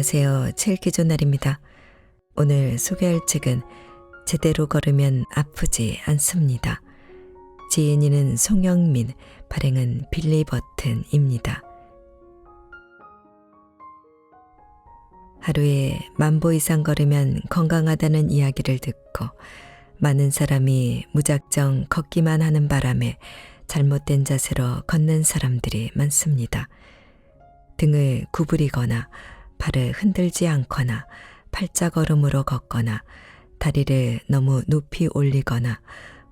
안녕하세요. 책 읽기 좋은 날입니다. 오늘 소개할 책은 제대로 걸으면 아프지 않습니다. 지은이는 송영민, 발행은 빌리 버튼입니다. 하루에 10,000보 이상 걸으면 건강하다는 이야기를 듣고 많은 사람이 무작정 걷기만 하는 바람에 잘못된 자세로 걷는 사람들이 많습니다. 등을 구부리거나 발을 흔들지 않거나 팔자걸음으로 걷거나 다리를 너무 높이 올리거나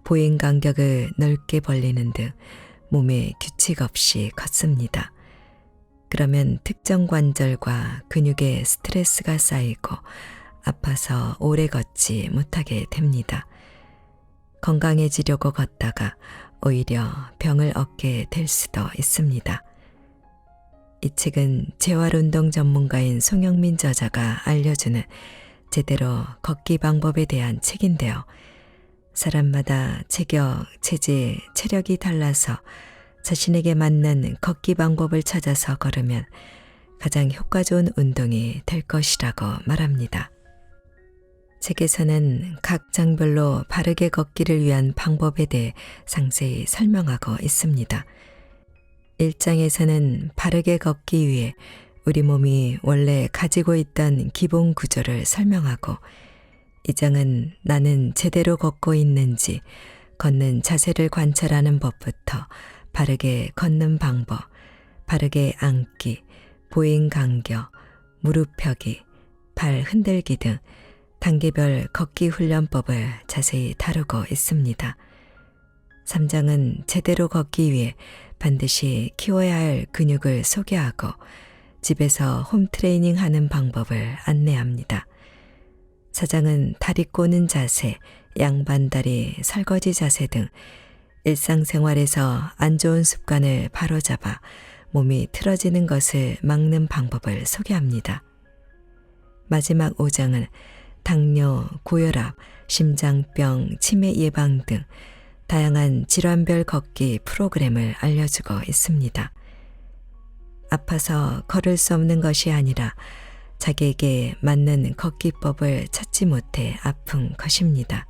보행 간격을 넓게 벌리는 등 몸에 규칙 없이 걷습니다. 그러면 특정 관절과 근육에 스트레스가 쌓이고 아파서 오래 걷지 못하게 됩니다. 건강해지려고 걷다가 오히려 병을 얻게 될 수도 있습니다. 이 책은 재활운동 전문가인 송영민 저자가 알려주는 제대로 걷기 방법에 대한 책인데요. 사람마다 체격, 체질, 체력이 달라서 자신에게 맞는 걷기 방법을 찾아서 걸으면 가장 효과 좋은 운동이 될 것이라고 말합니다. 책에서는 각 장별로 바르게 걷기를 위한 방법에 대해 상세히 설명하고 있습니다. 1장에서는 바르게 걷기 위해 우리 몸이 원래 가지고 있던 기본 구조를 설명하고 2장은 나는 제대로 걷고 있는지 걷는 자세를 관찰하는 법부터 바르게 걷는 방법, 바르게 앉기, 보행 간격, 무릎 펴기, 발 흔들기 등 단계별 걷기 훈련법을 자세히 다루고 있습니다. 3장은 제대로 걷기 위해 반드시 키워야 할 근육을 소개하고 집에서 홈트레이닝 하는 방법을 안내합니다. 4장은 다리 꼬는 자세, 양반다리, 설거지 자세 등 일상생활에서 안 좋은 습관을 바로잡아 몸이 틀어지는 것을 막는 방법을 소개합니다. 마지막 5장은 당뇨, 고혈압, 심장병, 치매 예방 등 다양한 질환별 걷기 프로그램을 알려주고 있습니다. 아파서 걸을 수 없는 것이 아니라 자기에게 맞는 걷기법을 찾지 못해 아픈 것입니다.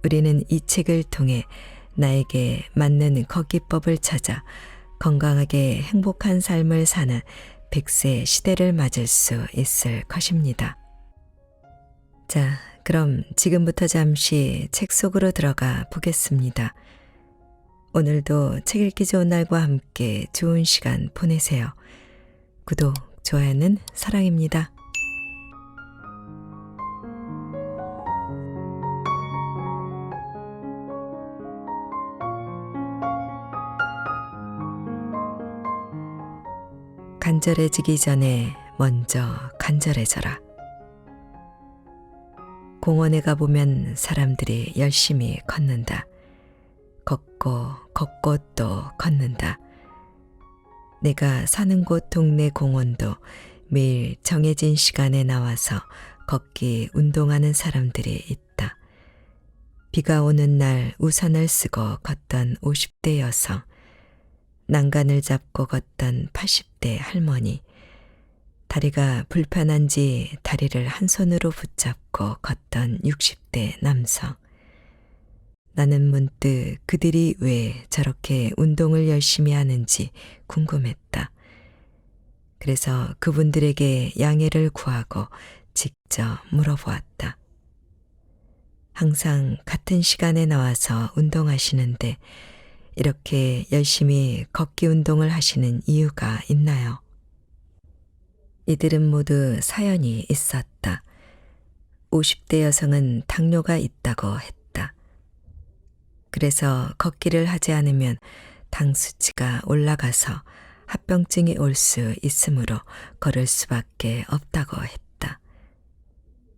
우리는 이 책을 통해 나에게 맞는 걷기법을 찾아 건강하게 행복한 삶을 사는 100세 시대를 맞을 수 있을 것입니다. 자, 그럼 지금부터 잠시 책 속으로 들어가 보겠습니다. 오늘도 책 읽기 좋은 날과 함께 좋은 시간 보내세요. 구독, 좋아요는 사랑입니다. 간절해지기 전에 먼저 간절해져라. 공원에 가보면 사람들이 열심히 걷는다. 걷고 또 걷는다. 내가 사는 곳 동네 공원도 매일 정해진 시간에 나와서 걷기 운동하는 사람들이 있다. 비가 오는 날 우산을 쓰고 걷던 50대 여성, 난간을 잡고 걷던 80대 할머니, 다리가 불편한지 다리를 한 손으로 붙잡고 걷던 60대 남성. 나는 문득 그들이 왜 저렇게 운동을 열심히 하는지 궁금했다. 그래서 그분들에게 양해를 구하고 직접 물어보았다. 항상 같은 시간에 나와서 운동하시는데 이렇게 열심히 걷기 운동을 하시는 이유가 있나요? 이들은 모두 사연이 있었다. 50대 여성은 당뇨가 있다고 했다. 그래서 걷기를 하지 않으면 당 수치가 올라가서 합병증이 올 수 있으므로 걸을 수밖에 없다고 했다.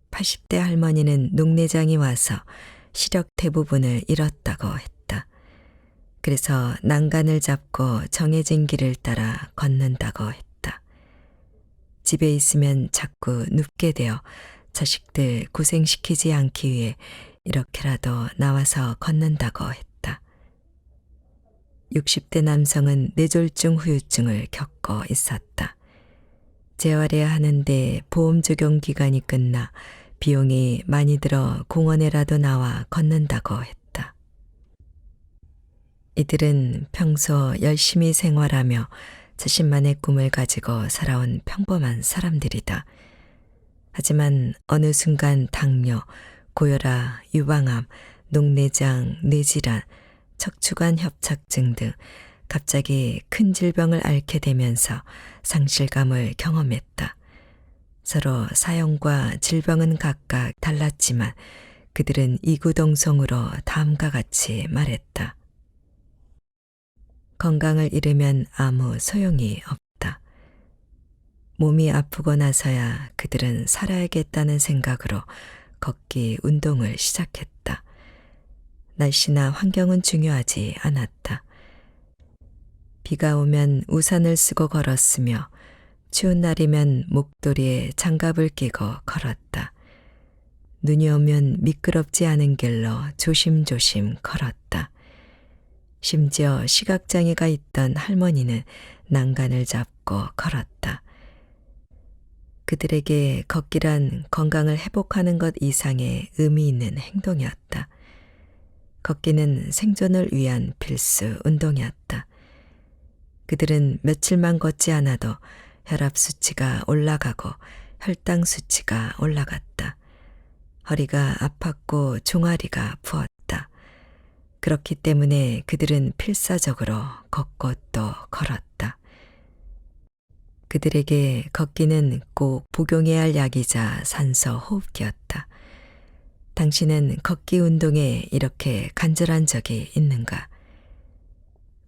80대 할머니는 녹내장이 와서 시력 대부분을 잃었다고 했다. 그래서 난간을 잡고 정해진 길을 따라 걷는다고 했다. 집에 있으면 자꾸 눕게 되어 자식들 고생시키지 않기 위해 이렇게라도 나와서 걷는다고 했다. 60대 남성은 뇌졸중 후유증을 겪고 있었다. 재활해야 하는데 보험 적용 기간이 끝나 비용이 많이 들어 공원에라도 나와 걷는다고 했다. 이들은 평소 열심히 생활하며 자신만의 꿈을 가지고 살아온 평범한 사람들이다. 하지만 어느 순간 당뇨, 고혈압, 유방암, 녹내장, 뇌질환, 척추관 협착증 등 갑자기 큰 질병을 앓게 되면서 상실감을 경험했다. 서로 사형과 질병은 각각 달랐지만 그들은 이구동성으로 다음과 같이 말했다. 건강을 잃으면 아무 소용이 없다. 몸이 아프고 나서야 그들은 살아야겠다는 생각으로 걷기 운동을 시작했다. 날씨나 환경은 중요하지 않았다. 비가 오면 우산을 쓰고 걸었으며 추운 날이면 목도리에 장갑을 끼고 걸었다. 눈이 오면 미끄럽지 않은 길로 조심조심 걸었다. 심지어 시각장애가 있던 할머니는 난간을 잡고 걸었다. 그들에게 걷기란 건강을 회복하는 것 이상의 의미 있는 행동이었다. 걷기는 생존을 위한 필수 운동이었다. 그들은 며칠만 걷지 않아도 혈압 수치가 올라가고 혈당 수치가 올라갔다. 허리가 아팠고 종아리가 부었다. 그렇기 때문에 그들은 필사적으로 걷고 또 걸었다. 그들에게 걷기는 꼭 복용해야 할 약이자 산소 호흡기였다. 당신은 걷기 운동에 이렇게 간절한 적이 있는가?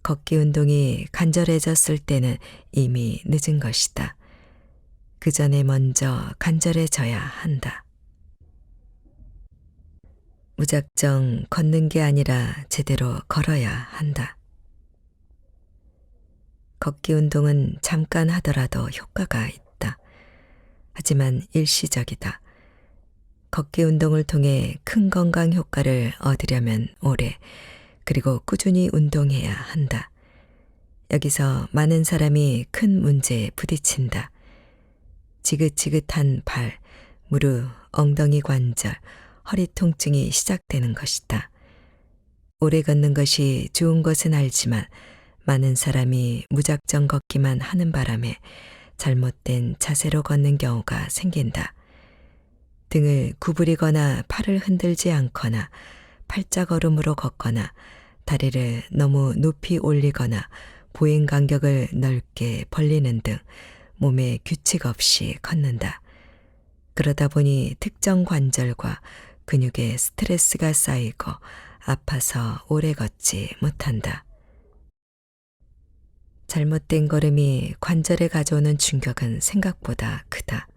걷기 운동이 간절해졌을 때는 이미 늦은 것이다. 그 전에 먼저 간절해져야 한다. 무작정 걷는 게 아니라 제대로 걸어야 한다. 걷기 운동은 잠깐 하더라도 효과가 있다. 하지만 일시적이다. 걷기 운동을 통해 큰 건강 효과를 얻으려면 오래 그리고 꾸준히 운동해야 한다. 여기서 많은 사람이 큰 문제에 부딪힌다. 지긋지긋한 발, 무릎, 엉덩이 관절, 허리 통증이 시작되는 것이다. 오래 걷는 것이 좋은 것은 알지만 많은 사람이 무작정 걷기만 하는 바람에 잘못된 자세로 걷는 경우가 생긴다. 등을 구부리거나 팔을 흔들지 않거나 팔자걸음으로 걷거나 다리를 너무 높이 올리거나 보행 간격을 넓게 벌리는 등 몸에 규칙 없이 걷는다. 그러다 보니 특정 관절과 근육에 스트레스가 쌓이고 아파서 오래 걷지 못한다. 잘못된 걸음이 관절에 가져오는 충격은 생각보다 크다.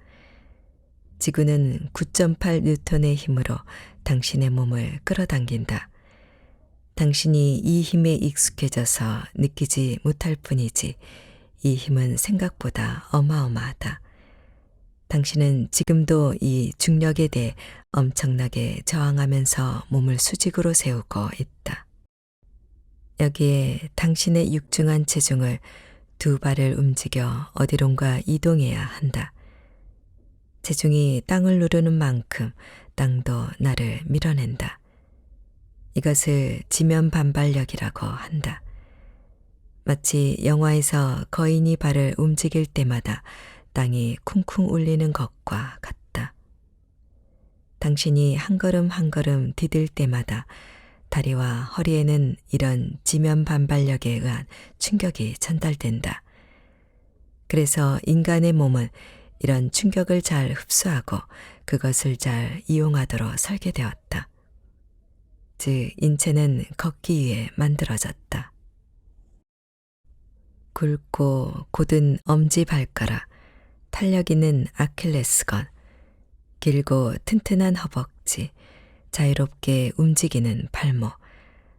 지구는 9.8 뉴턴의 힘으로 당신의 몸을 끌어당긴다. 당신이 이 힘에 익숙해져서 느끼지 못할 뿐이지 이 힘은 생각보다 어마어마하다. 당신은 지금도 이 중력에 대해 엄청나게 저항하면서 몸을 수직으로 세우고 있다. 여기에 당신의 육중한 체중을 두 발을 움직여 어디론가 이동해야 한다. 체중이 땅을 누르는 만큼 땅도 나를 밀어낸다. 이것을 지면 반발력이라고 한다. 마치 영화에서 거인이 발을 움직일 때마다 땅이 쿵쿵 울리는 것과 같다. 당신이 한 걸음 한 걸음 디딜 때마다 다리와 허리에는 이런 지면 반발력에 의한 충격이 전달된다. 그래서 인간의 몸은 이런 충격을 잘 흡수하고 그것을 잘 이용하도록 설계되었다. 즉, 인체는 걷기 위해 만들어졌다. 굵고 곧은 엄지발가락, 탄력 있는 아킬레스건, 길고 튼튼한 허벅지, 자유롭게 움직이는 발목,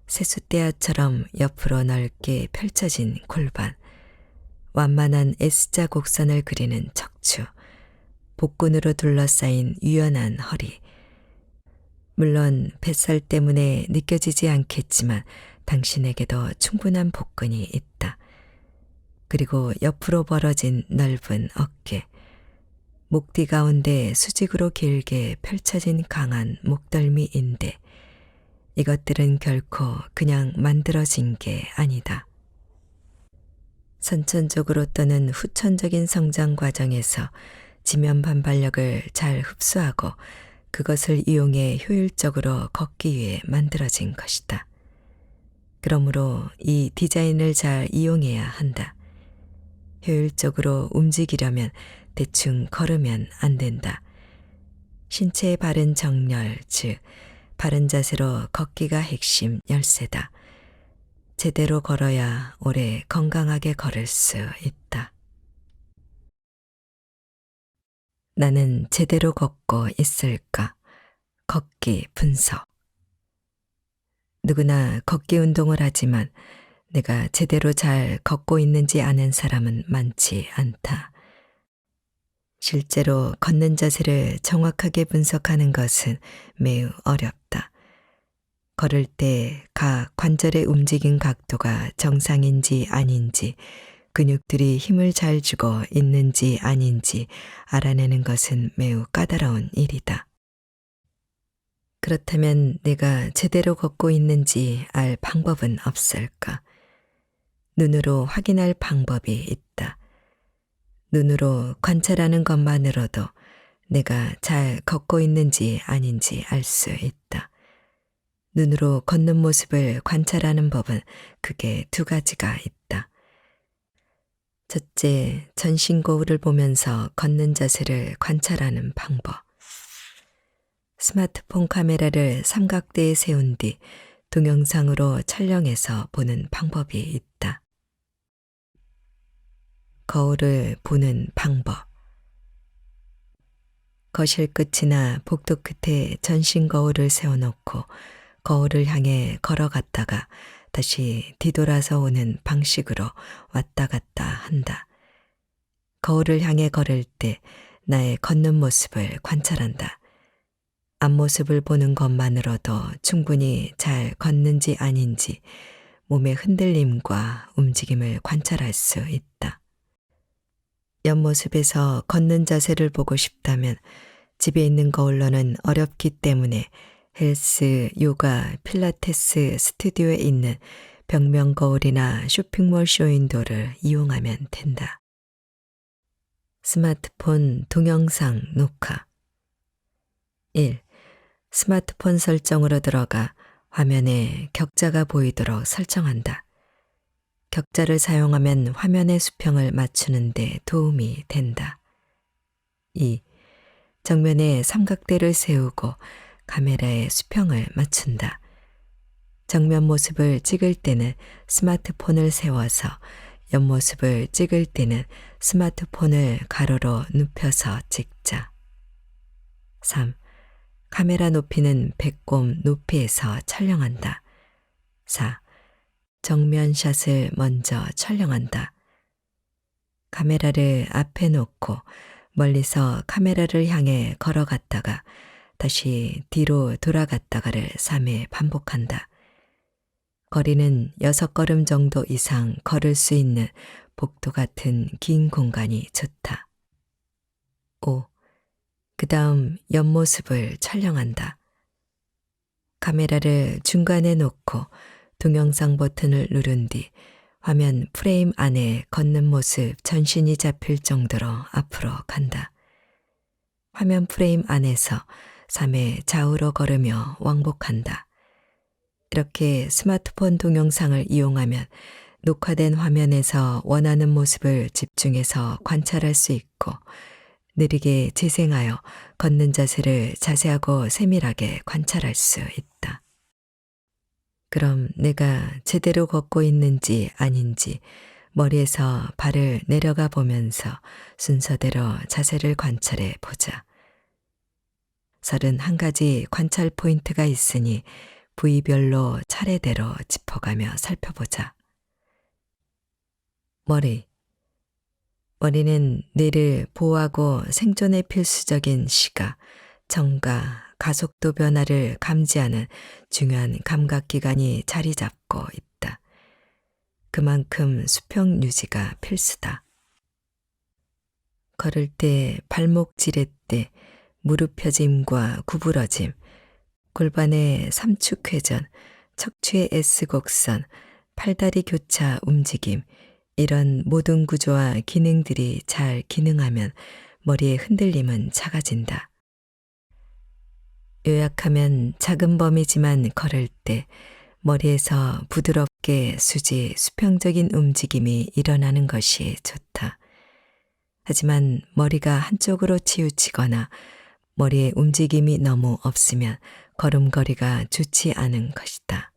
세숫대야처럼 옆으로 넓게 펼쳐진 골반, 완만한 S자 곡선을 그리는 척추, 복근으로 둘러싸인 유연한 허리. 물론 뱃살 때문에 느껴지지 않겠지만 당신에게도 충분한 복근이 있다. 그리고 옆으로 벌어진 넓은 어깨, 목뒤 가운데 수직으로 길게 펼쳐진 강한 목덜미인데 이것들은 결코 그냥 만들어진 게 아니다. 선천적으로 또는 후천적인 성장 과정에서 지면 반발력을 잘 흡수하고 그것을 이용해 효율적으로 걷기 위해 만들어진 것이다. 그러므로 이 디자인을 잘 이용해야 한다. 효율적으로 움직이려면 대충 걸으면 안 된다. 신체의 바른 정렬, 즉 바른 자세로 걷기가 핵심 열쇠다. 제대로 걸어야 오래 건강하게 걸을 수 있다. 나는 제대로 걷고 있을까? 걷기 분석. 누구나 걷기 운동을 하지만 내가 제대로 잘 걷고 있는지 아는 사람은 많지 않다. 실제로 걷는 자세를 정확하게 분석하는 것은 매우 어렵다. 걸을 때 각 관절의 움직임 각도가 정상인지 아닌지, 근육들이 힘을 잘 주고 있는지 아닌지 알아내는 것은 매우 까다로운 일이다. 그렇다면 내가 제대로 걷고 있는지 알 방법은 없을까? 눈으로 확인할 방법이 있다. 눈으로 관찰하는 것만으로도 내가 잘 걷고 있는지 아닌지 알 수 있다. 눈으로 걷는 모습을 관찰하는 법은 크게 두 가지가 있다. 첫째, 전신 거울을 보면서 걷는 자세를 관찰하는 방법. 스마트폰 카메라를 삼각대에 세운 뒤 동영상으로 촬영해서 보는 방법이 있다. 거울을 보는 방법. 거실 끝이나 복도 끝에 전신 거울을 세워놓고 거울을 향해 걸어갔다가 다시 뒤돌아서 오는 방식으로 왔다 갔다 한다. 거울을 향해 걸을 때 나의 걷는 모습을 관찰한다. 앞모습을 보는 것만으로도 충분히 잘 걷는지 아닌지 몸의 흔들림과 움직임을 관찰할 수 있다. 옆모습에서 걷는 자세를 보고 싶다면 집에 있는 거울로는 어렵기 때문에 헬스, 요가, 필라테스 스튜디오에 있는 벽면 거울이나 쇼핑몰 쇼윈도를 이용하면 된다. 스마트폰 동영상 녹화. 1. 스마트폰 설정으로 들어가 화면에 격자가 보이도록 설정한다. 격자를 사용하면 화면의 수평을 맞추는 데 도움이 된다. 2. 정면에 삼각대를 세우고 카메라의 수평을 맞춘다. 정면 모습을 찍을 때는 스마트폰을 세워서 옆모습을 찍을 때는 스마트폰을 가로로 눕혀서 찍자. 3. 카메라 높이는 배꼽 높이에서 촬영한다. 4. 정면샷을 먼저 촬영한다. 카메라를 앞에 놓고 멀리서 카메라를 향해 걸어갔다가 다시 뒤로 돌아갔다가를 3회 반복한다. 거리는 6걸음 정도 이상 걸을 수 있는 복도 같은 긴 공간이 좋다. 5. 그 다음 옆모습을 촬영한다. 카메라를 중간에 놓고 동영상 버튼을 누른 뒤 화면 프레임 안에 걷는 모습 전신이 잡힐 정도로 앞으로 간다. 화면 프레임 안에서 3회 좌우로 걸으며 왕복한다. 이렇게 스마트폰 동영상을 이용하면 녹화된 화면에서 원하는 모습을 집중해서 관찰할 수 있고 느리게 재생하여 걷는 자세를 자세하고 세밀하게 관찰할 수 있다. 그럼 내가 제대로 걷고 있는지 아닌지 머리에서 발을 내려가 보면서 순서대로 자세를 관찰해 보자. 31가지 관찰 포인트가 있으니 부위별로 차례대로 짚어가며 살펴보자. 머리. 머리는 뇌를 보호하고 생존에 필수적인 시각, 청각, 가속도 변화를 감지하는 중요한 감각기관이 자리 잡고 있다. 그만큼 수평 유지가 필수다. 걸을 때 발목 지렛대, 무릎 펴짐과 구부러짐, 골반의 삼축회전, 척추의 S곡선, 팔다리 교차 움직임, 이런 모든 구조와 기능들이 잘 기능하면 머리의 흔들림은 작아진다. 요약하면 작은 범위지만 걸을 때 머리에서 부드럽게 수평적인 움직임이 일어나는 것이 좋다. 하지만 머리가 한쪽으로 치우치거나 머리의 움직임이 너무 없으면 걸음걸이가 좋지 않은 것이다.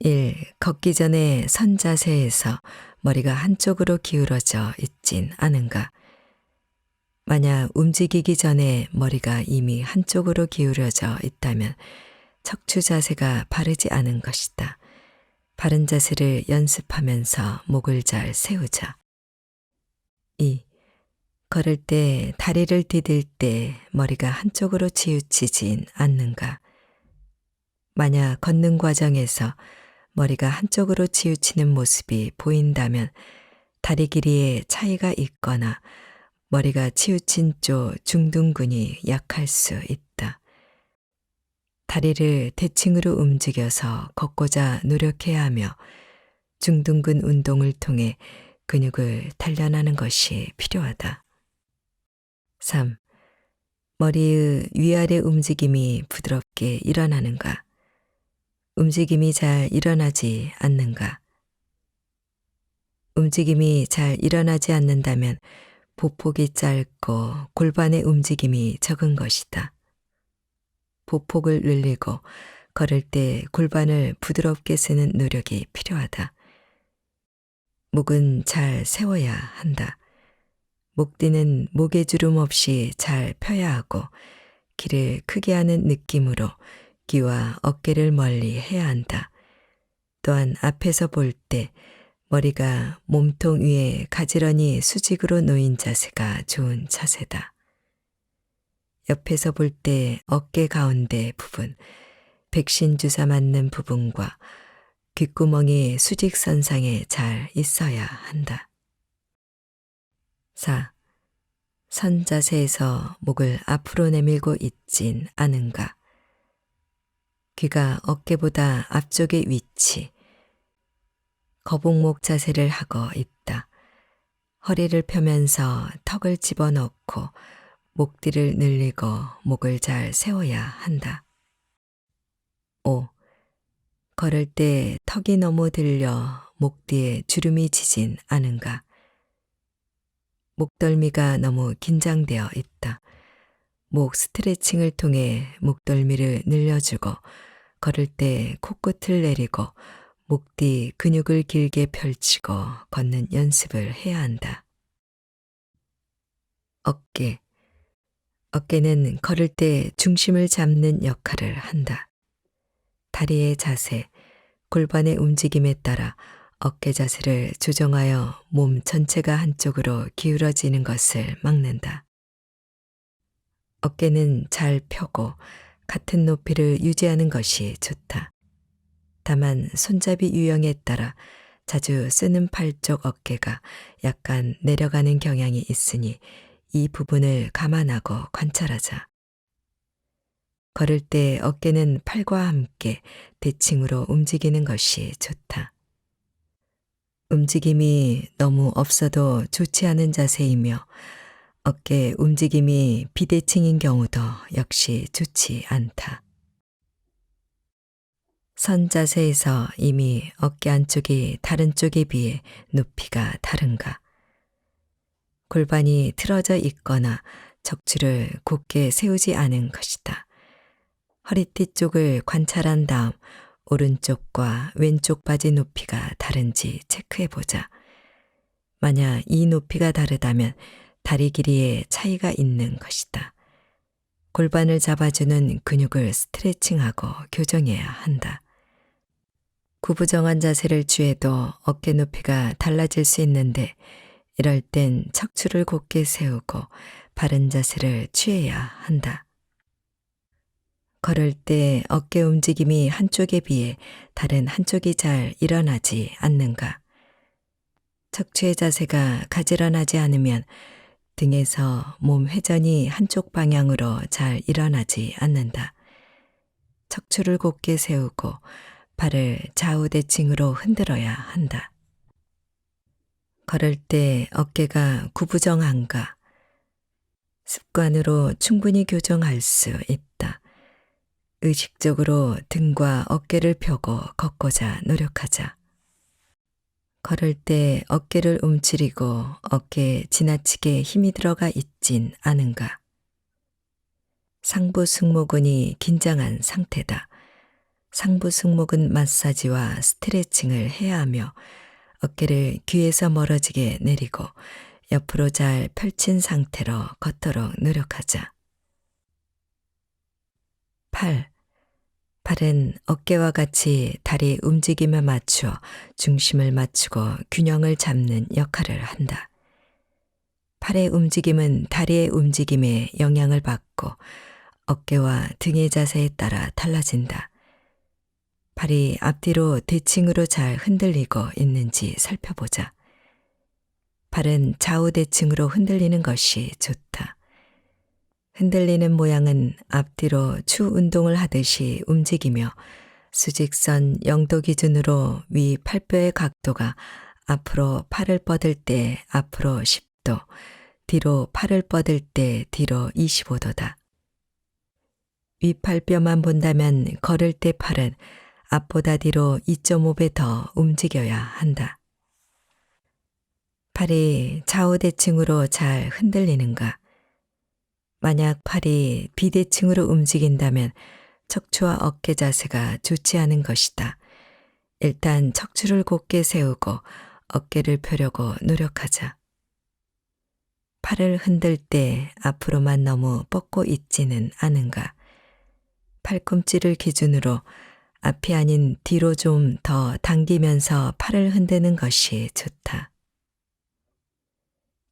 1. 걷기 전에 선 자세에서 머리가 한쪽으로 기울어져 있진 않은가? 만약 움직이기 전에 머리가 이미 한쪽으로 기울어져 있다면 척추 자세가 바르지 않은 것이다. 바른 자세를 연습하면서 목을 잘 세우자. 2. 걸을 때 다리를 디딜 때 머리가 한쪽으로 치우치진 않는가? 만약 걷는 과정에서 머리가 한쪽으로 치우치는 모습이 보인다면 다리 길이에 차이가 있거나 머리가 치우친 쪽 중둔근이 약할 수 있다. 다리를 대칭으로 움직여서 걷고자 노력해야 하며 중둔근 운동을 통해 근육을 단련하는 것이 필요하다. 3. 머리의 위아래 움직임이 부드럽게 일어나는가? 움직임이 잘 일어나지 않는가? 움직임이 잘 일어나지 않는다면 보폭이 짧고 골반의 움직임이 적은 것이다. 보폭을 늘리고 걸을 때 골반을 부드럽게 쓰는 노력이 필요하다. 목은 잘 세워야 한다. 목뒤는 목에 주름 없이 잘 펴야 하고 귀를 크게 하는 느낌으로 귀와 어깨를 멀리 해야 한다. 또한 앞에서 볼 때 머리가 몸통 위에 가지런히 수직으로 놓인 자세가 좋은 자세다. 옆에서 볼 때 어깨 가운데 부분, 백신 주사 맞는 부분과 귓구멍이 수직선상에 잘 있어야 한다. 4. 선 자세에서 목을 앞으로 내밀고 있진 않은가? 귀가 어깨보다 앞쪽의 위치, 거북목 자세를 하고 있다. 허리를 펴면서 턱을 집어넣고 목뒤를 늘리고 목을 잘 세워야 한다. 5. 걸을 때 턱이 너무 들려 목 뒤에 주름이 지진 않은가? 목덜미가 너무 긴장되어 있다. 목 스트레칭을 통해 목덜미를 늘려주고 걸을 때 코끝을 내리고 목 뒤 근육을 길게 펼치고 걷는 연습을 해야 한다. 어깨. 어깨는 걸을 때 중심을 잡는 역할을 한다. 다리의 자세, 골반의 움직임에 따라 어깨 자세를 조정하여 몸 전체가 한쪽으로 기울어지는 것을 막는다. 어깨는 잘 펴고 같은 높이를 유지하는 것이 좋다. 다만 손잡이 유형에 따라 자주 쓰는 팔 쪽 어깨가 약간 내려가는 경향이 있으니 이 부분을 감안하고 관찰하자. 걸을 때 어깨는 팔과 함께 대칭으로 움직이는 것이 좋다. 움직임이 너무 없어도 좋지 않은 자세이며 어깨 움직임이 비대칭인 경우도 역시 좋지 않다. 선 자세에서 이미 어깨 안쪽이 다른 쪽에 비해 높이가 다른가? 골반이 틀어져 있거나 척추를 곧게 세우지 않은 것이다. 허리띠 쪽을 관찰한 다음 오른쪽과 왼쪽 바지 높이가 다른지 체크해 보자. 만약 이 높이가 다르다면 다리 길이에 차이가 있는 것이다. 골반을 잡아주는 근육을 스트레칭하고 교정해야 한다. 구부정한 자세를 취해도 어깨 높이가 달라질 수 있는데 이럴 땐 척추를 곧게 세우고 바른 자세를 취해야 한다. 걸을 때 어깨 움직임이 한쪽에 비해 다른 한쪽이 잘 일어나지 않는가? 척추의 자세가 가지런하지 않으면 등에서 몸 회전이 한쪽 방향으로 잘 일어나지 않는다. 척추를 곧게 세우고 발을 좌우 대칭으로 흔들어야 한다. 걸을 때 어깨가 구부정한가? 습관으로 충분히 교정할 수 있다. 의식적으로 등과 어깨를 펴고 걷고자 노력하자. 걸을 때 어깨를 움츠리고 어깨에 지나치게 힘이 들어가 있진 않은가? 상부 승모근이 긴장한 상태다. 상부 승모근 마사지와 스트레칭을 해야 하며 어깨를 귀에서 멀어지게 내리고 옆으로 잘 펼친 상태로 걷도록 노력하자. 팔은 어깨와 같이 다리 움직임에 맞추어 중심을 맞추고 균형을 잡는 역할을 한다. 팔의 움직임은 다리의 움직임에 영향을 받고 어깨와 등의 자세에 따라 달라진다. 팔이 앞뒤로 대칭으로 잘 흔들리고 있는지 살펴보자. 팔은 좌우 대칭으로 흔들리는 것이 좋다. 흔들리는 모양은 앞뒤로 추 운동을 하듯이 움직이며 수직선 0도 기준으로 위 팔뼈의 각도가 앞으로 팔을 뻗을 때 앞으로 10도, 뒤로 팔을 뻗을 때 뒤로 25도다. 윗팔뼈만 본다면 걸을 때 팔은 앞보다 뒤로 2.5배 더 움직여야 한다. 팔이 좌우 대칭으로 잘 흔들리는가? 만약 팔이 비대칭으로 움직인다면 척추와 어깨 자세가 좋지 않은 것이다. 일단 척추를 곧게 세우고 어깨를 펴려고 노력하자. 팔을 흔들 때 앞으로만 너무 뻗고 있지는 않은가? 팔꿈치를 기준으로 앞이 아닌 뒤로 좀 더 당기면서 팔을 흔드는 것이 좋다.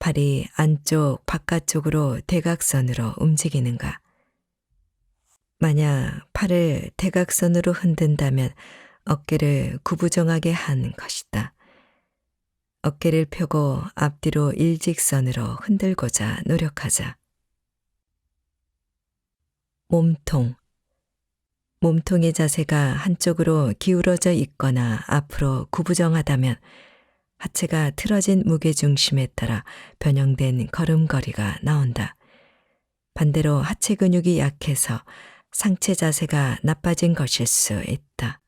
팔이 안쪽, 바깥쪽으로 대각선으로 움직이는가? 만약 팔을 대각선으로 흔든다면 어깨를 구부정하게 한 것이다. 어깨를 펴고 앞뒤로 일직선으로 흔들고자 노력하자. 몸통의 자세가 한쪽으로 기울어져 있거나 앞으로 구부정하다면 하체가 틀어진 무게중심에 따라 변형된 걸음걸이가 나온다. 반대로 하체 근육이 약해서 상체 자세가 나빠진 것일 수 있다.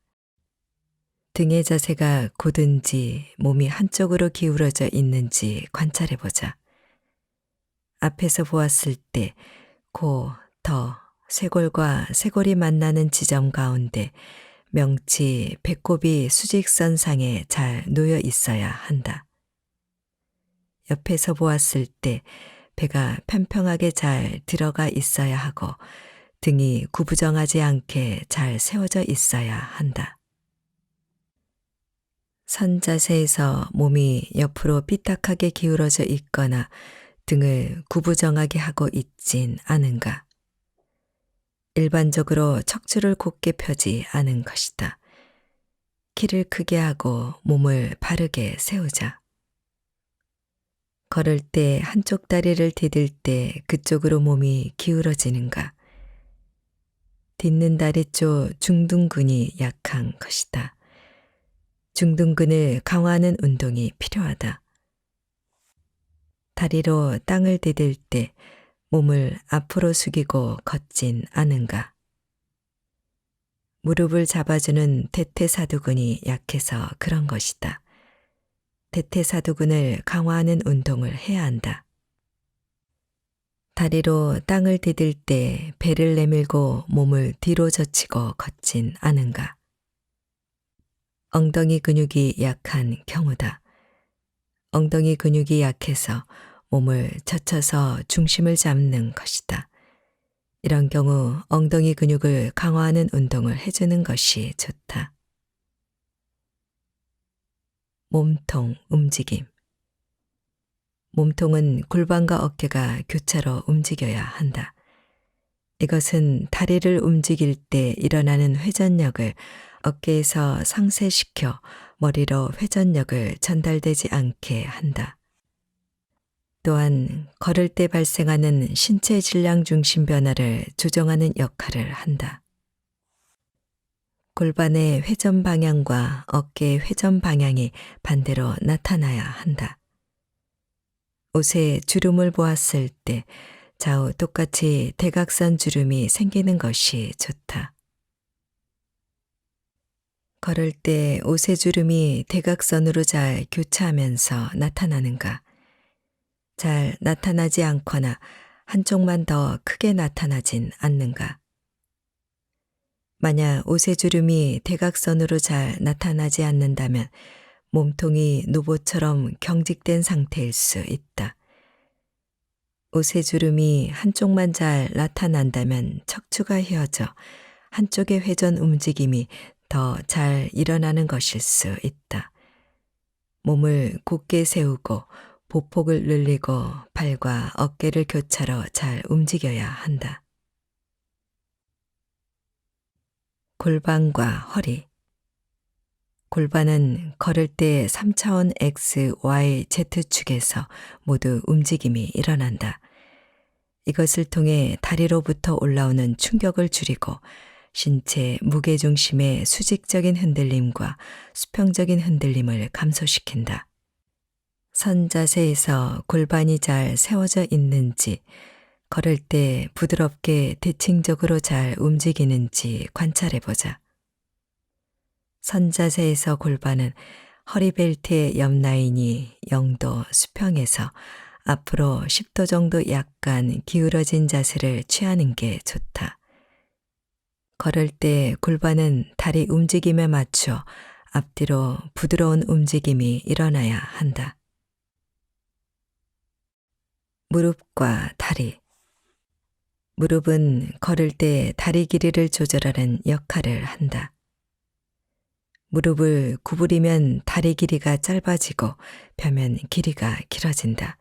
등의 자세가 곧은지 몸이 한쪽으로 기울어져 있는지 관찰해보자. 앞에서 보았을 때 코, 더, 쇄골과 쇄골이 만나는 지점 가운데 명치, 배꼽이 수직선상에 잘 놓여 있어야 한다. 옆에서 보았을 때 배가 평평하게 잘 들어가 있어야 하고 등이 구부정하지 않게 잘 세워져 있어야 한다. 선 자세에서 몸이 옆으로 삐딱하게 기울어져 있거나 등을 구부정하게 하고 있진 않은가? 일반적으로 척추를 곧게 펴지 않은 것이다. 키를 크게 하고 몸을 바르게 세우자. 걸을 때 한쪽 다리를 디딜 때 그쪽으로 몸이 기울어지는가? 딛는 다리 쪽 중둔근이 약한 것이다. 중둔근을 강화하는 운동이 필요하다. 다리로 땅을 디딜 때 몸을 앞으로 숙이고 걷진 않은가? 무릎을 잡아주는 대퇴사두근이 약해서 그런 것이다. 대퇴사두근을 강화하는 운동을 해야 한다. 다리로 땅을 디딜 때 배를 내밀고 몸을 뒤로 젖히고 걷진 않은가? 엉덩이 근육이 약한 경우다. 엉덩이 근육이 약해서 몸을 젖혀서 중심을 잡는 것이다. 이런 경우 엉덩이 근육을 강화하는 운동을 해주는 것이 좋다. 몸통 움직임. 몸통은 골반과 어깨가 교차로 움직여야 한다. 이것은 다리를 움직일 때 일어나는 회전력을 어깨에서 상쇄시켜 머리로 회전력을 전달되지 않게 한다. 또한 걸을 때 발생하는 신체 질량 중심 변화를 조정하는 역할을 한다. 골반의 회전 방향과 어깨의 회전 방향이 반대로 나타나야 한다. 옷에 주름을 보았을 때 좌우 똑같이 대각선 주름이 생기는 것이 좋다. 걸을 때 옷의 주름이 대각선으로 잘 교차하면서 나타나는가? 잘 나타나지 않거나 한쪽만 더 크게 나타나진 않는가? 만약 옷의 주름이 대각선으로 잘 나타나지 않는다면 몸통이 노보처럼 경직된 상태일 수 있다. 옷의 주름이 한쪽만 잘 나타난다면 척추가 휘어져 한쪽의 회전 움직임이 더 잘 일어나는 것일 수 있다. 몸을 곧게 세우고 보폭을 늘리고 발과 어깨를 교차로 잘 움직여야 한다. 골반과 허리. 골반은 걸을 때 3차원 X, Y, Z축에서 모두 움직임이 일어난다. 이것을 통해 다리로부터 올라오는 충격을 줄이고 신체 무게중심의 수직적인 흔들림과 수평적인 흔들림을 감소시킨다. 선 자세에서 골반이 잘 세워져 있는지, 걸을 때 부드럽게 대칭적으로 잘 움직이는지 관찰해 보자. 선 자세에서 골반은 허리 벨트의 옆 라인이 0도 수평에서 앞으로 10도 정도 약간 기울어진 자세를 취하는 게 좋다. 걸을 때 골반은 다리 움직임에 맞춰 앞뒤로 부드러운 움직임이 일어나야 한다. 무릎과 다리. 무릎은 걸을 때 다리 길이를 조절하는 역할을 한다. 무릎을 구부리면 다리 길이가 짧아지고 펴면 길이가 길어진다.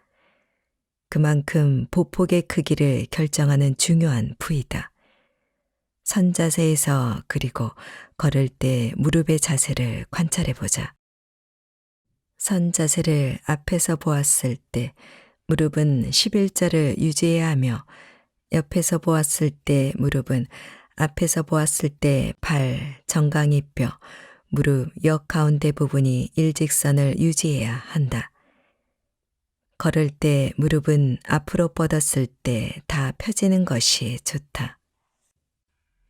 그만큼 보폭의 크기를 결정하는 중요한 부위다. 선 자세에서 그리고 걸을 때 무릎의 자세를 관찰해 보자. 선 자세를 앞에서 보았을 때 무릎은 11자를 유지해야 하며 옆에서 보았을 때 무릎은 앞에서 보았을 때 발, 정강이뼈, 무릎 역 가운데 부분이 일직선을 유지해야 한다. 걸을 때 무릎은 앞으로 뻗었을 때 다 펴지는 것이 좋다.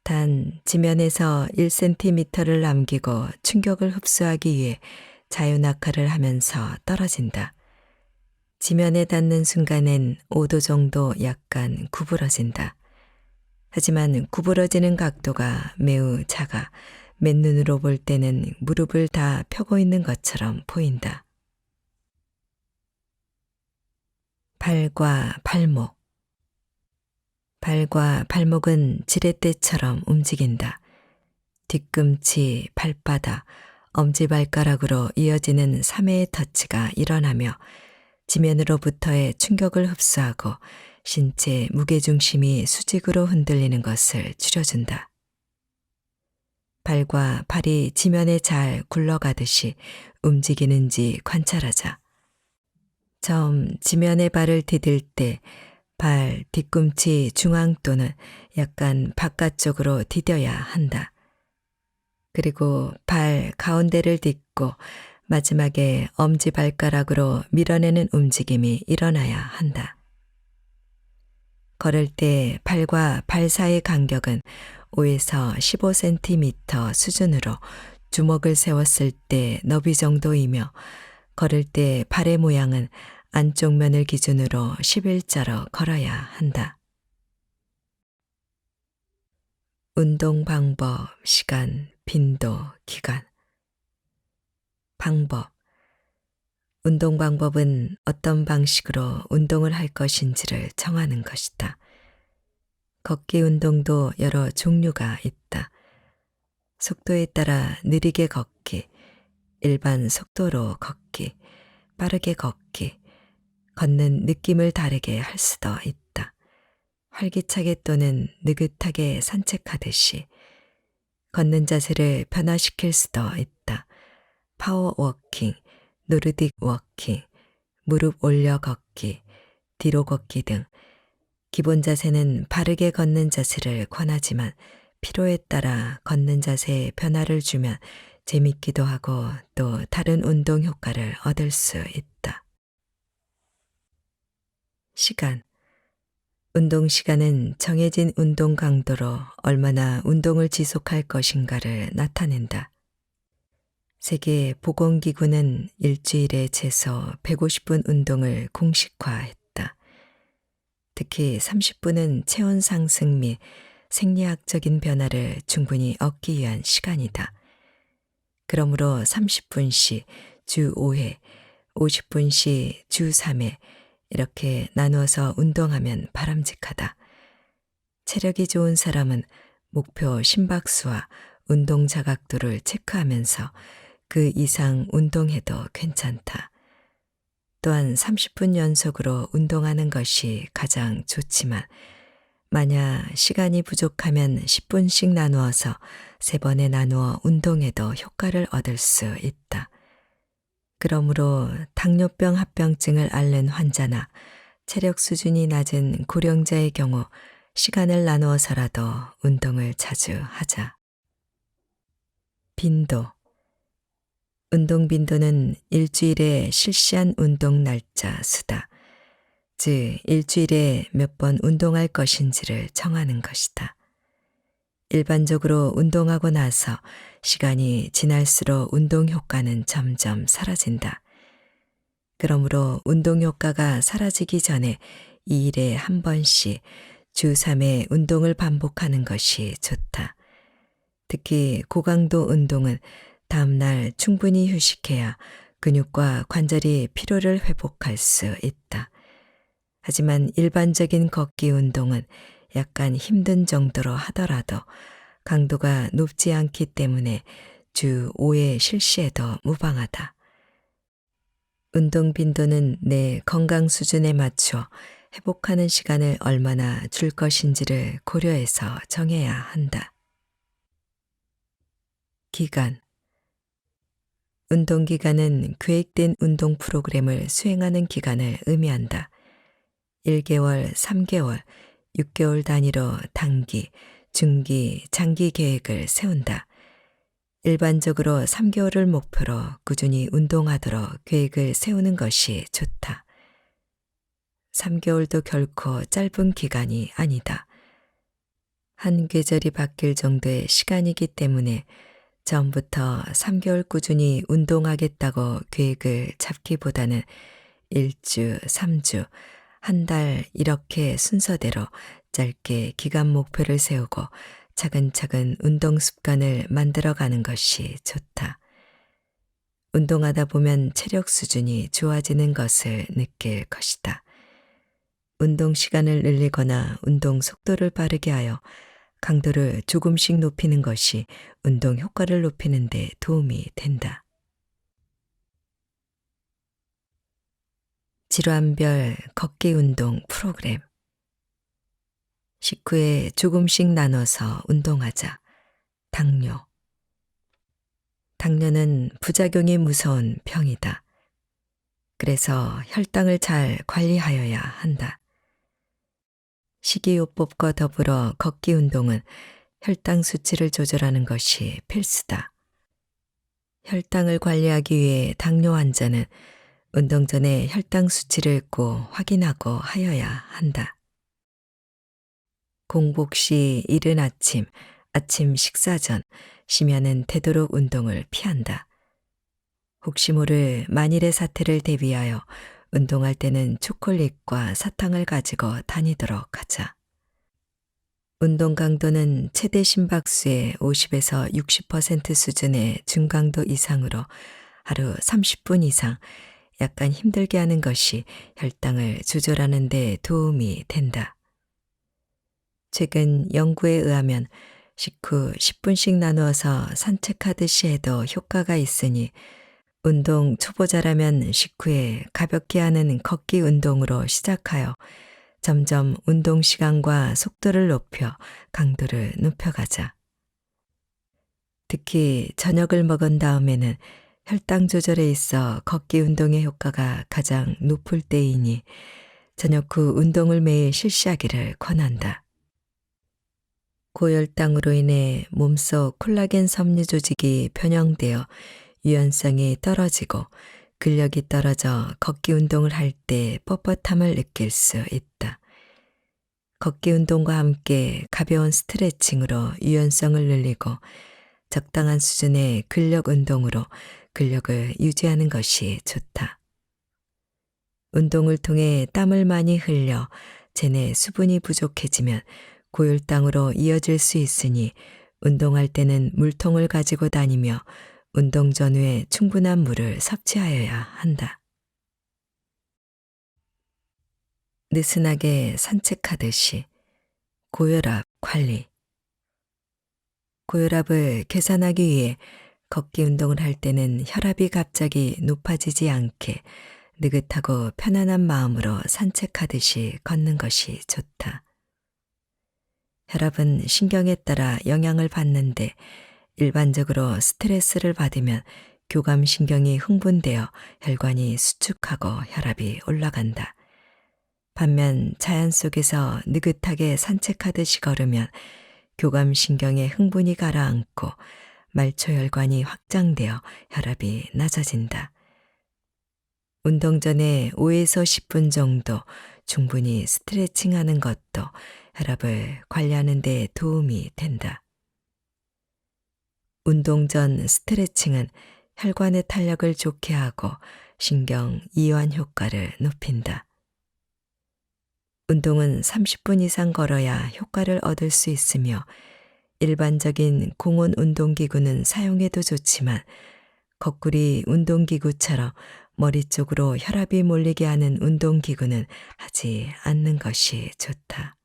단 지면에서 1cm를 남기고 충격을 흡수하기 위해 자유낙하를 하면서 떨어진다. 지면에 닿는 순간엔 5도 정도 약간 구부러진다. 하지만 구부러지는 각도가 매우 작아 맨눈으로 볼 때는 무릎을 다 펴고 있는 것처럼 보인다. 발과 발목. 발과 발목은 지렛대처럼 움직인다. 뒤꿈치, 발바닥, 엄지발가락으로 이어지는 3회의 터치가 일어나며 지면으로부터의 충격을 흡수하고 신체 무게중심이 수직으로 흔들리는 것을 줄여준다. 발과 팔이 지면에 잘 굴러가듯이 움직이는지 관찰하자. 처음 지면에 발을 디딜 때 발 뒤꿈치 중앙 또는 약간 바깥쪽으로 디뎌야 한다. 그리고 발 가운데를 딛고 마지막에 엄지발가락으로 밀어내는 움직임이 일어나야 한다. 걸을 때 발과 발 사이의 간격은 5에서 15cm 수준으로 주먹을 세웠을 때 너비 정도이며 걸을 때 발의 모양은 안쪽 면을 기준으로 11자로 걸어야 한다. 운동 방법, 시간, 빈도, 기간. 방법. 운동 방법은 어떤 방식으로 운동을 할 것인지를 정하는 것이다. 걷기 운동도 여러 종류가 있다. 속도에 따라 느리게 걷기, 일반 속도로 걷기, 빠르게 걷기, 걷는 느낌을 다르게 할 수도 있다. 활기차게 또는 느긋하게 산책하듯이 걷는 자세를 변화시킬 수도 있다. 파워워킹, 노르딕 워킹, 무릎 올려 걷기, 뒤로 걷기 등 기본 자세는 바르게 걷는 자세를 권하지만 필요에 따라 걷는 자세에 변화를 주면 재밌기도 하고 또 다른 운동 효과를 얻을 수 있다. 시간. 운동 시간은 정해진 운동 강도로 얼마나 운동을 지속할 것인가를 나타낸다. 세계보건기구는 일주일에 최소 150분 운동을 공식화했다. 특히 30분은 체온 상승 및 생리학적인 변화를 충분히 얻기 위한 시간이다. 그러므로 30분씩 주 5회, 50분씩 주 3회 이렇게 나누어서 운동하면 바람직하다. 체력이 좋은 사람은 목표 심박수와 운동 자각도를 체크하면서 그 이상 운동해도 괜찮다. 또한 30분 연속으로 운동하는 것이 가장 좋지만 만약 시간이 부족하면 10분씩 나누어서 3번에 나누어 운동해도 효과를 얻을 수 있다. 그러므로 당뇨병 합병증을 앓는 환자나 체력 수준이 낮은 고령자의 경우 시간을 나누어서라도 운동을 자주 하자. 빈도. 운동 빈도는 일주일에 실시한 운동 날짜 수다. 즉 일주일에 몇 번 운동할 것인지를 정하는 것이다. 일반적으로 운동하고 나서 시간이 지날수록 운동 효과는 점점 사라진다. 그러므로 운동 효과가 사라지기 전에 2일에 한 번씩 주 3회 운동을 반복하는 것이 좋다. 특히 고강도 운동은 다음날 충분히 휴식해야 근육과 관절이 피로를 회복할 수 있다. 하지만 일반적인 걷기 운동은 약간 힘든 정도로 하더라도 강도가 높지 않기 때문에 주 5회 실시해도 무방하다. 운동 빈도는 내 건강 수준에 맞춰 회복하는 시간을 얼마나 줄 것인지를 고려해서 정해야 한다. 기간. 운동기간은 계획된 운동 프로그램을 수행하는 기간을 의미한다. 1개월, 3개월, 6개월 단위로 단기, 중기, 장기 계획을 세운다. 일반적으로 3개월을 목표로 꾸준히 운동하도록 계획을 세우는 것이 좋다. 3개월도 결코 짧은 기간이 아니다. 한 계절이 바뀔 정도의 시간이기 때문에 처음부터 3개월 꾸준히 운동하겠다고 계획을 잡기보다는 1주, 3주, 한 달 이렇게 순서대로 짧게 기간 목표를 세우고 차근차근 운동 습관을 만들어가는 것이 좋다. 운동하다 보면 체력 수준이 좋아지는 것을 느낄 것이다. 운동 시간을 늘리거나 운동 속도를 빠르게 하여 강도를 조금씩 높이는 것이 운동 효과를 높이는 데 도움이 된다. 질환별 걷기 운동 프로그램. 식후에 조금씩 나눠서 운동하자. 당뇨. 당뇨는 부작용이 무서운 병이다. 그래서 혈당을 잘 관리하여야 한다. 식이요법과 더불어 걷기 운동은 혈당 수치를 조절하는 것이 필수다. 혈당을 관리하기 위해 당뇨 환자는 운동 전에 혈당 수치를 꼭 확인하고 하여야 한다. 공복 시 이른 아침, 아침 식사 전 쉬면은 되도록 운동을 피한다. 혹시 모를 만일의 사태를 대비하여 운동할 때는 초콜릿과 사탕을 가지고 다니도록 하자. 운동 강도는 최대 심박수의 50에서 60% 수준의 중강도 이상으로 하루 30분 이상 약간 힘들게 하는 것이 혈당을 조절하는 데 도움이 된다. 최근 연구에 의하면 식후 10분씩 나누어서 산책하듯이 해도 효과가 있으니 운동 초보자라면 식후에 가볍게 하는 걷기 운동으로 시작하여 점점 운동 시간과 속도를 높여 강도를 높여가자. 특히 저녁을 먹은 다음에는 혈당 조절에 있어 걷기 운동의 효과가 가장 높을 때이니 저녁 후 운동을 매일 실시하기를 권한다. 고혈당으로 인해 몸속 콜라겐 섬유 조직이 변형되어 유연성이 떨어지고 근력이 떨어져 걷기 운동을 할 때 뻣뻣함을 느낄 수 있다. 걷기 운동과 함께 가벼운 스트레칭으로 유연성을 늘리고 적당한 수준의 근력 운동으로 근력을 유지하는 것이 좋다. 운동을 통해 땀을 많이 흘려 체내 수분이 부족해지면 고혈당으로 이어질 수 있으니 운동할 때는 물통을 가지고 다니며 운동 전후에 충분한 물을 섭취하여야 한다. 느슨하게 산책하듯이 고혈압 관리. 고혈압을 개선하기 위해 걷기 운동을 할 때는 혈압이 갑자기 높아지지 않게 느긋하고 편안한 마음으로 산책하듯이 걷는 것이 좋다. 혈압은 신경에 따라 영향을 받는데 일반적으로 스트레스를 받으면 교감신경이 흥분되어 혈관이 수축하고 혈압이 올라간다. 반면 자연 속에서 느긋하게 산책하듯이 걸으면 교감신경의 흥분이 가라앉고 말초혈관이 확장되어 혈압이 낮아진다. 운동 전에 5에서 10분 정도 충분히 스트레칭하는 것도 혈압을 관리하는 데 도움이 된다. 운동 전 스트레칭은 혈관의 탄력을 좋게 하고 신경 이완 효과를 높인다. 운동은 30분 이상 걸어야 효과를 얻을 수 있으며 일반적인 공원 운동기구는 사용해도 좋지만 거꾸리 운동기구처럼 머리 쪽으로 혈압이 몰리게 하는 운동기구는 하지 않는 것이 좋다.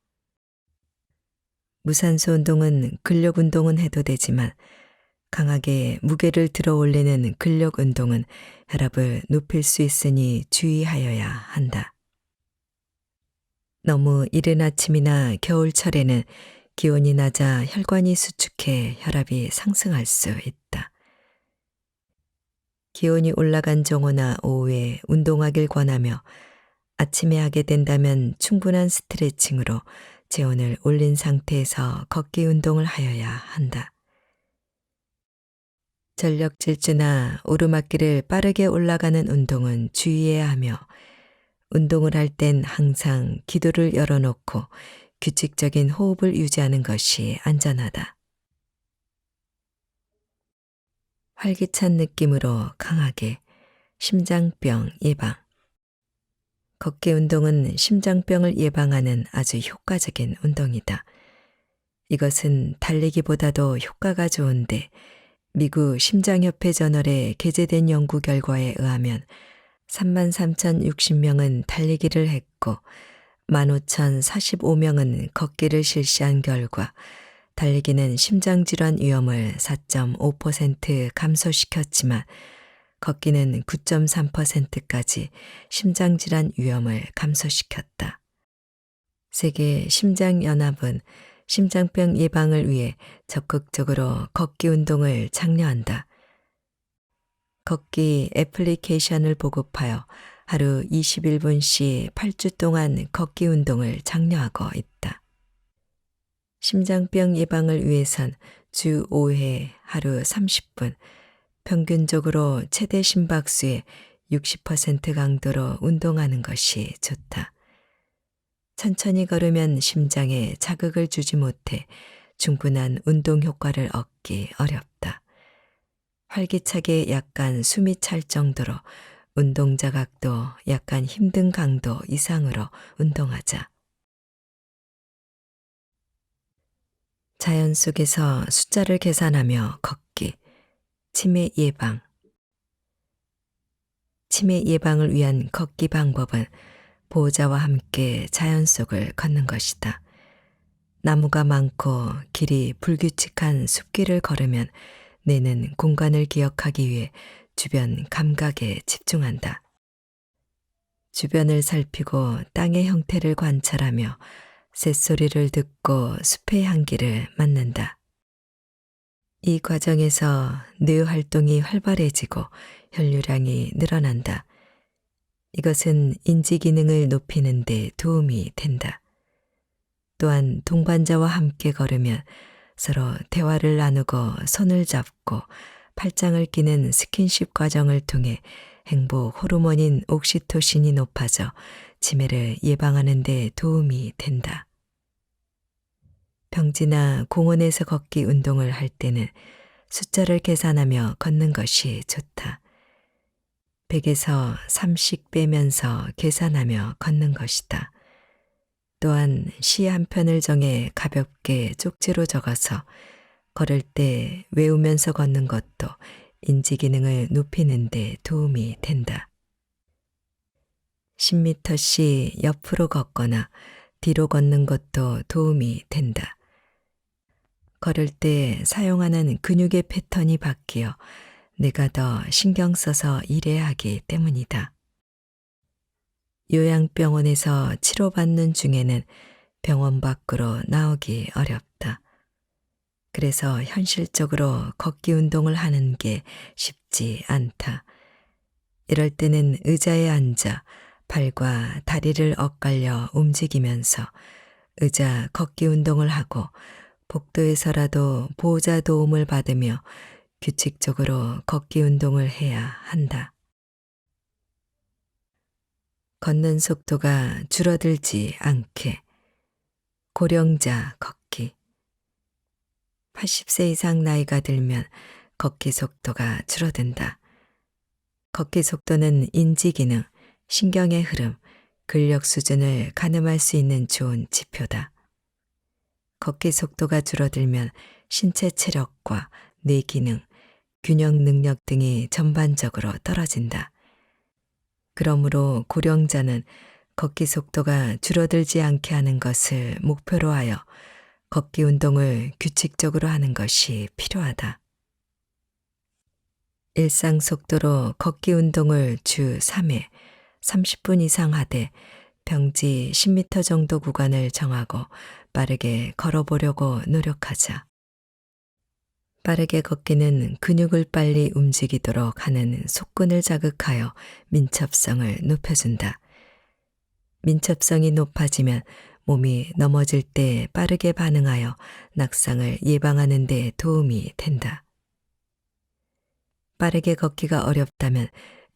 무산소 운동은 근력 운동은 해도 되지만 강하게 무게를 들어 올리는 근력 운동은 혈압을 높일 수 있으니 주의하여야 한다. 너무 이른 아침이나 겨울철에는 기온이 낮아 혈관이 수축해 혈압이 상승할 수 있다. 기온이 올라간 정오나 오후에 운동하길 권하며 아침에 하게 된다면 충분한 스트레칭으로 체온을 올린 상태에서 걷기 운동을 하여야 한다. 전력 질주나 오르막길을 빠르게 올라가는 운동은 주의해야 하며 운동을 할 땐 항상 기도를 열어놓고 규칙적인 호흡을 유지하는 것이 안전하다. 활기찬 느낌으로 강하게 심장병 예방. 걷기 운동은 심장병을 예방하는 아주 효과적인 운동이다. 이것은 달리기보다도 효과가 좋은데 미국 심장협회 저널에 게재된 연구 결과에 의하면 33,060명은 달리기를 했고 15,045명은 걷기를 실시한 결과 달리기는 심장질환 위험을 4.5% 감소시켰지만 걷기는 9.3%까지 심장질환 위험을 감소시켰다. 세계 심장연합은 심장병 예방을 위해 적극적으로 걷기 운동을 장려한다. 걷기 애플리케이션을 보급하여 하루 21분씩 8주 동안 걷기 운동을 장려하고 있다. 심장병 예방을 위해선 주 5회 하루 30분, 평균적으로 최대 심박수의 60% 강도로 운동하는 것이 좋다. 천천히 걸으면 심장에 자극을 주지 못해 충분한 운동 효과를 얻기 어렵다. 활기차게 약간 숨이 찰 정도로 운동 자각도 약간 힘든 강도 이상으로 운동하자. 자연 속에서 숫자를 계산하며 걷기. 치매 예방. 치매 예방을 위한 걷기 방법은 보호자와 함께 자연 속을 걷는 것이다. 나무가 많고 길이 불규칙한 숲길을 걸으면 뇌는 공간을 기억하기 위해 주변 감각에 집중한다. 주변을 살피고 땅의 형태를 관찰하며 새소리를 듣고 숲의 향기를 맡는다. 이 과정에서 뇌 활동이 활발해지고 혈류량이 늘어난다. 이것은 인지 기능을 높이는 데 도움이 된다. 또한 동반자와 함께 걸으면 서로 대화를 나누고 손을 잡고 팔짱을 끼는 스킨십 과정을 통해 행복 호르몬인 옥시토신이 높아져 치매를 예방하는 데 도움이 된다. 평지나 공원에서 걷기 운동을 할 때는 숫자를 계산하며 걷는 것이 좋다. 100에서 30 빼면서 계산하며 걷는 것이다. 또한 시 한 편을 정해 가볍게 쪽지로 적어서 걸을 때 외우면서 걷는 것도 인지 기능을 높이는 데 도움이 된다. 10m씩 옆으로 걷거나 뒤로 걷는 것도 도움이 된다. 걸을 때 사용하는 근육의 패턴이 바뀌어 내가 더 신경 써서 일해야 하기 때문이다. 요양병원에서 치료받는 중에는 병원 밖으로 나오기 어렵다. 그래서 현실적으로 걷기 운동을 하는 게 쉽지 않다. 이럴 때는 의자에 앉아 발과 다리를 엇갈려 움직이면서 의자 걷기 운동을 하고 복도에서라도 보호자 도움을 받으며 규칙적으로 걷기 운동을 해야 한다. 걷는 속도가 줄어들지 않게. 고령자 걷기. 80세 이상 나이가 들면 걷기 속도가 줄어든다. 걷기 속도는 인지 기능, 신경의 흐름, 근력 수준을 가늠할 수 있는 좋은 지표다. 걷기 속도가 줄어들면 신체 체력과 뇌 기능, 균형 능력 등이 전반적으로 떨어진다. 그러므로 고령자는 걷기 속도가 줄어들지 않게 하는 것을 목표로 하여 걷기 운동을 규칙적으로 하는 것이 필요하다. 일상 속도로 걷기 운동을 주 3회 30분 이상 하되 평지 10m 정도 구간을 정하고 빠르게 걸어보려고 노력하자. 빠르게 걷기는 근육을 빨리 움직이도록 하는 속근을 자극하여 민첩성을 높여준다. 민첩성이 높아지면 몸이 넘어질 때 빠르게 반응하여 낙상을 예방하는 데 도움이 된다. 빠르게 걷기가 어렵다면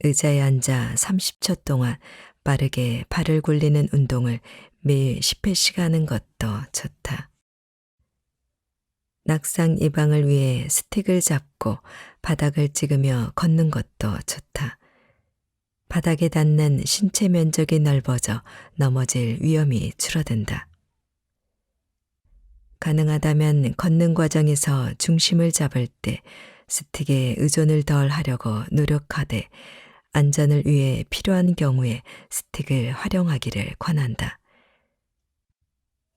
의자에 앉아 30초 동안 빠르게 발을 굴리는 운동을 매일 10회씩 하는 것도 좋다. 낙상 예방을 위해 스틱을 잡고 바닥을 찍으며 걷는 것도 좋다. 바닥에 닿는 신체 면적이 넓어져 넘어질 위험이 줄어든다. 가능하다면 걷는 과정에서 중심을 잡을 때 스틱에 의존을 덜 하려고 노력하되 안전을 위해 필요한 경우에 스틱을 활용하기를 권한다.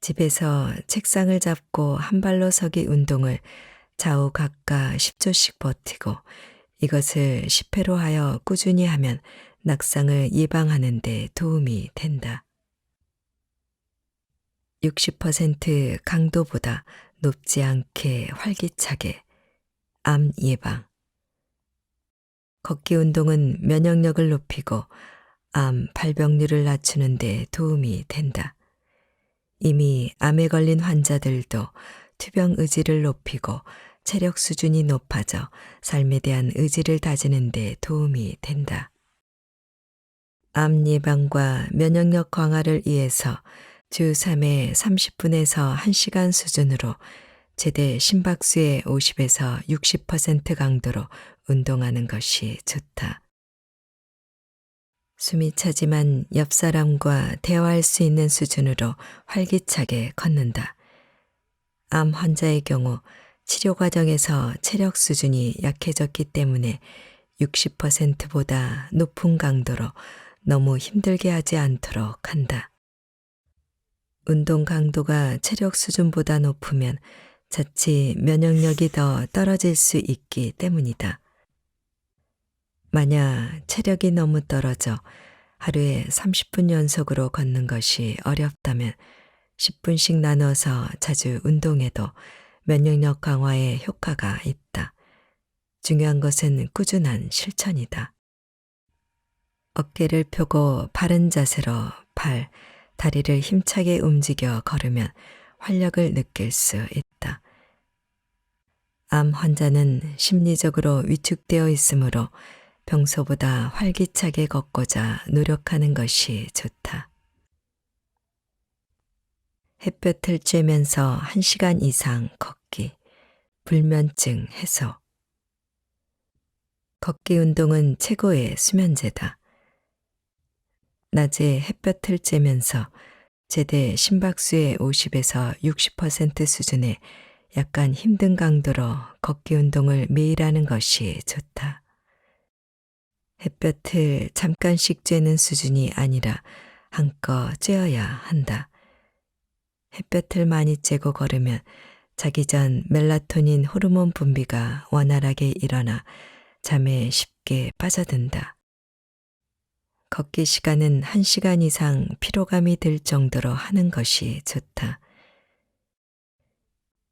집에서 책상을 잡고 한 발로 서기 운동을 좌우 각각 10초씩 버티고 이것을 10회로 하여 꾸준히 하면 낙상을 예방하는 데 도움이 된다. 60% 강도보다 높지 않게 활기차게. 암 예방. 걷기 운동은 면역력을 높이고 암 발병률을 낮추는 데 도움이 된다. 이미 암에 걸린 환자들도 투병 의지를 높이고 체력 수준이 높아져 삶에 대한 의지를 다지는 데 도움이 된다. 암 예방과 면역력 강화를 위해서 주 3회 30분에서 1시간 수준으로 최대 심박수의 50에서 60% 강도로 운동하는 것이 좋다. 숨이 차지만 옆 사람과 대화할 수 있는 수준으로 활기차게 걷는다. 암 환자의 경우 치료 과정에서 체력 수준이 약해졌기 때문에 60%보다 높은 강도로 너무 힘들게 하지 않도록 한다. 운동 강도가 체력 수준보다 높으면 자칫 면역력이 더 떨어질 수 있기 때문이다. 만약 체력이 너무 떨어져 하루에 30분 연속으로 걷는 것이 어렵다면 10분씩 나눠서 자주 운동해도 면역력 강화에 효과가 있다. 중요한 것은 꾸준한 실천이다. 어깨를 펴고 바른 자세로 팔, 다리를 힘차게 움직여 걸으면 활력을 느낄 수 있다. 암 환자는 심리적으로 위축되어 있으므로 평소보다 활기차게 걷고자 노력하는 것이 좋다. 햇볕을 쬐면서 1시간 이상 걷기, 불면증 해소. 걷기 운동은 최고의 수면제다. 낮에 햇볕을 쬐면서 최대 심박수의 50에서 60% 수준의 약간 힘든 강도로 걷기 운동을 매일 하는 것이 좋다. 햇볕을 잠깐씩 쬐는 수준이 아니라 한껏 쬐어야 한다. 햇볕을 많이 쬐고 걸으면 자기 전 멜라토닌 호르몬 분비가 원활하게 일어나 잠에 쉽게 빠져든다. 걷기 시간은 1시간 이상 피로감이 들 정도로 하는 것이 좋다.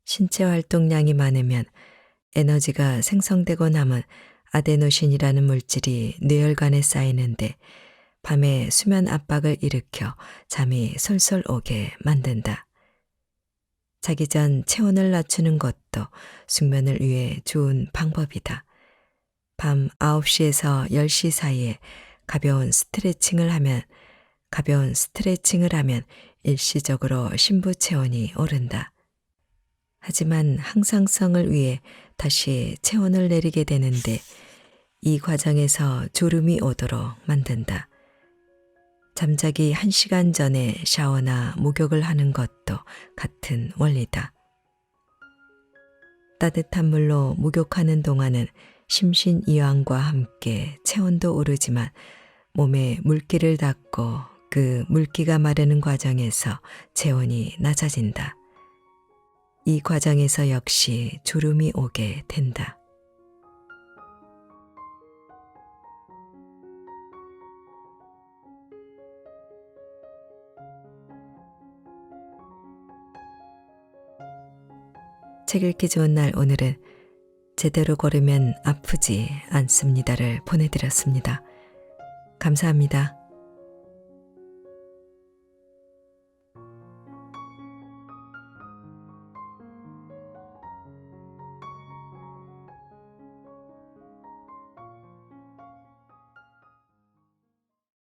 신체 활동량이 많으면 에너지가 생성되고 남은 아데노신이라는 물질이 뇌혈관에 쌓이는데 밤에 수면 압박을 일으켜 잠이 솔솔 오게 만든다. 자기 전 체온을 낮추는 것도 숙면을 위해 좋은 방법이다. 밤 9시에서 10시 사이에 가벼운 스트레칭을 하면 일시적으로 심부 체온이 오른다. 하지만 항상성을 위해 다시 체온을 내리게 되는데 이 과정에서 졸음이 오도록 만든다. 잠자기 1시간 전에 샤워나 목욕을 하는 것도 같은 원리다. 따뜻한 물로 목욕하는 동안은 심신이완과 함께 체온도 오르지만 몸에 물기를 닦고 그 물기가 마르는 과정에서 체온이 낮아진다. 이 과정에서 역시 졸음이 오게 된다. 책 읽기 좋은 날 오늘은 제대로 걸으면 아프지 않습니다를 보내드렸습니다. 감사합니다.